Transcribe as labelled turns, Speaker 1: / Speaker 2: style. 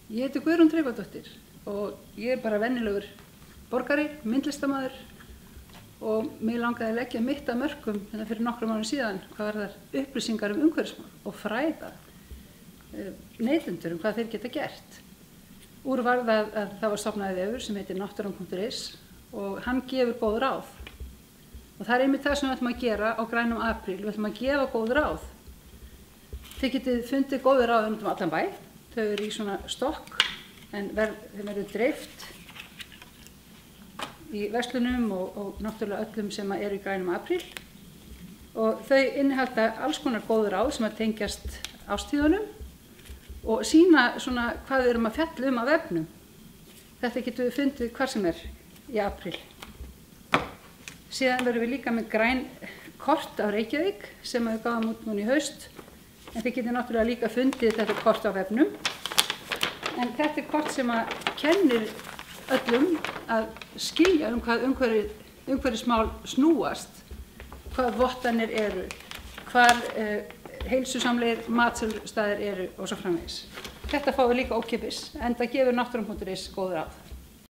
Speaker 1: Ég heiti Guðrún Tryggvadóttir og ég bara venjulegur borgari, myndlistarmaður og mig langaði að leggja mitt af mörkum fyrir nokkrum árum síðan hvað var þar upplýsingar umhverfismál og fræða neytendur hvað þeir geta gert. Úr varð að það var stofnaður vefur sem heitir náttúran.is og hann gefur góð ráð. Og það einmitt það sem við ætlum að gera á grænum apríl, við ætlum að gefa góð ráð. Þið getið fundið góð ráð allan bæ. Þau eru í svona stokk en þeim verður dreift í verslunum og náttúrulega öllum sem eru í grænum apríl. Og þau innihalda alls konar góð ráð sem að tengjast ástíðunum og sýna svona hvað við erum að fjalla á vefnum. Þetta getum við fundið hvar sem í apríl. Síðan verðum við líka með græn kort á Reykjavík sem við gáum út núna í haust. En þið getið náttúrulega líka fundið þetta kort á vefnum. En þetta kort sem að kennir öllum að skilja hvað umhverfismál snúast, hvað vottanir eru, hvar heilsusamlegir matsölustaðir eru og svo framvegis. Þetta fáum við líka ókeypis, enda gefur náttúran.is góð ráð.